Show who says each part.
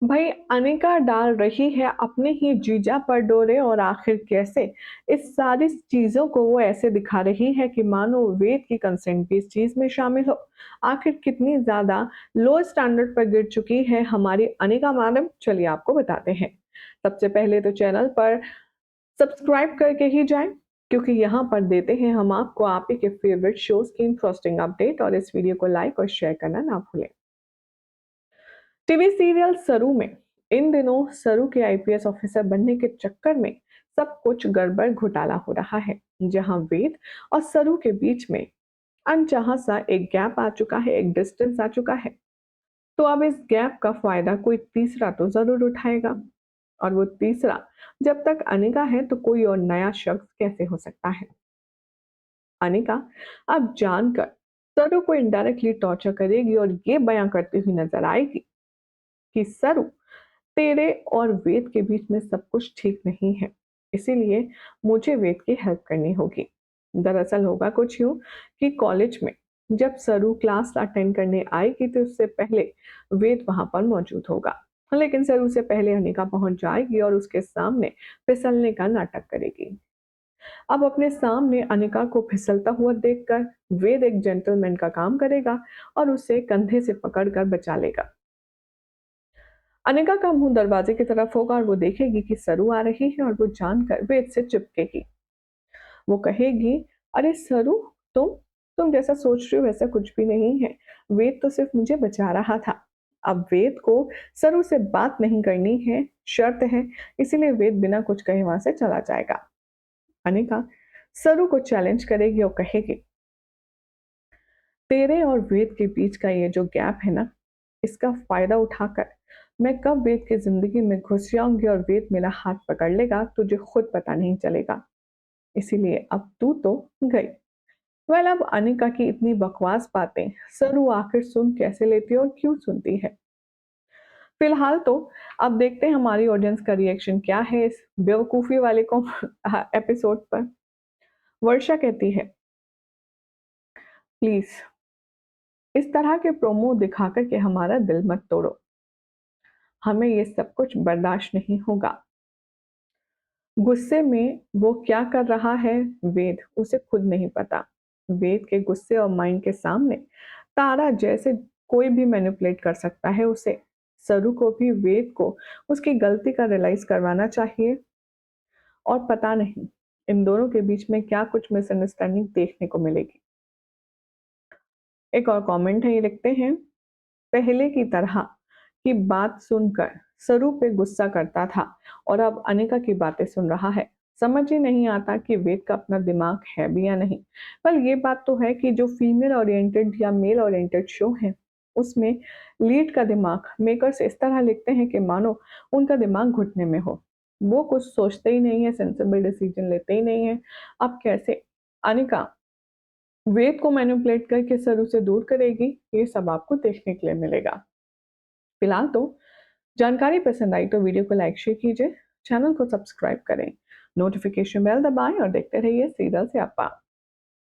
Speaker 1: भाई अनिका डाल रही है अपने ही जीजा पर डोरे और आखिर कैसे इस सारी चीजों को वो ऐसे दिखा रही है कि मानो वेद की कंसेंट भी इस चीज में शामिल हो। आखिर कितनी ज्यादा लो स्टैंडर्ड पर गिर चुकी है हमारी अनिका मैडम, चलिए आपको बताते हैं। सबसे पहले तो चैनल पर सब्सक्राइब करके ही जाएं, क्योंकि यहाँ पर देते हैं हम आपको आप ही के फेवरेट शोज की इंटरेस्टिंग अपडेट। और इस वीडियो को लाइक और शेयर करना ना भूलें। टीवी सीरियल सरू में इन दिनों सरू के आईपीएस ऑफिसर बनने के चक्कर में सब कुछ गड़बड़ घोटाला हो रहा है, जहां वेद और सरू के बीच में अनचाहा सा एक गैप आ चुका है, एक डिस्टेंस आ चुका है। तो अब इस गैप का फायदा कोई तीसरा तो जरूर उठाएगा, और वो तीसरा जब तक अनिका है तो कोई और नया शख्स कैसे हो सकता है। अनिका अब जानकर सरू को इनडायरेक्टली टॉर्चर करेगी और ये बयां करती हुई नजर आएगी कि सरू, तेरे और वेद के बीच में सब कुछ ठीक नहीं है, इसीलिए मुझे वेद की हेल्प करनी होगी। दरअसल होगा कुछ यूं कि कॉलेज में जब सरू क्लास अटेंड करने आएगी तो उससे पहले वेद वहां पर मौजूद होगा, लेकिन सरू से पहले अनिका पहुंच जाएगी और उसके सामने फिसलने का नाटक करेगी। अब अपने सामने अनिका को फिसलता हुआ देखकर वेद एक जेंटलमैन का काम करेगा और उसे कंधे से पकड़कर बचा लेगा। अनिका का मुंह दरवाजे की तरफ होगा और वो देखेगी कि सरू आ रही है और वो जानकर वेद से चिपकेगी। वो कहेगी, अरे सरू, तुम तुम जैसा सोच रही हो वैसा कुछ भी नहीं है। वेद तो सिर्फ मुझे बचा रहा था। अब वेद को सरू से बात नहीं करनी है, शर्त है, इसीलिए वेद बिना कुछ कहे वहां से चला जाएगा। अनिका सरू को चैलेंज करेगी और कहेगी, तेरे और वेद के बीच का ये जो गैप है ना, इसका फायदा उठाकर मैं कब वेद की जिंदगी में घुस जाऊंगी और वेद मेरा हाथ पकड़ लेगा तुझे खुद पता नहीं चलेगा। इसीलिए अब तू तो गई। अब अनिका की इतनी बकवास बातें सरू आखिर सुन कैसे लेती है और क्यों सुनती है। फिलहाल तो अब देखते हैं हमारी ऑडियंस का रिएक्शन क्या है इस बेवकूफी वाले को एपिसोड पर। वर्षा कहती है, प्लीज इस तरह के प्रोमो दिखाकर के हमारा दिल मत तोड़ो, हमें ये सब कुछ बर्दाश्त नहीं होगा। गुस्से में वो क्या कर रहा है वेद उसे खुद नहीं पता। वेद के गुस्से और माइंड के सामने तारा जैसे कोई भी मैनिपुलेट कर सकता है उसे। सरू को भी वेद को उसकी गलती का रियलाइज करवाना चाहिए। और पता नहीं इन दोनों के बीच में क्या कुछ मिसअंडरस्टैंडिंग देखने को मिलेगी। एक और कमेंट है, ये लिखते हैं, पहले की तरह की बात सुनकर सरू पे गुस्सा करता था और अब अनिका की बातें सुन रहा है। समझ ही नहीं आता कि वेद का अपना दिमाग है भी या नहीं। पर ये बात तो है कि जो फीमेल ओरिएंटेड या मेल ओरिएंटेड शो है उसमें लीड का दिमाग मेकर्स इस तरह लिखते हैं कि मानो उनका दिमाग घुटने में हो। वो कुछ सोचते ही नहीं है, सेंसिबल डिसीजन लेते ही नहीं है। अब कैसे अनिका वेद को मैनिपुलेट करके सरू से दूर करेगी, ये सब आपको देखने के लिए मिलेगा। फिलहाल तो जानकारी पसंद आई तो वीडियो को लाइक शेयर कीजिए, चैनल को सब्सक्राइब करें, नोटिफिकेशन बेल दबाएं और देखते रहिए सीरियल से अप्पा।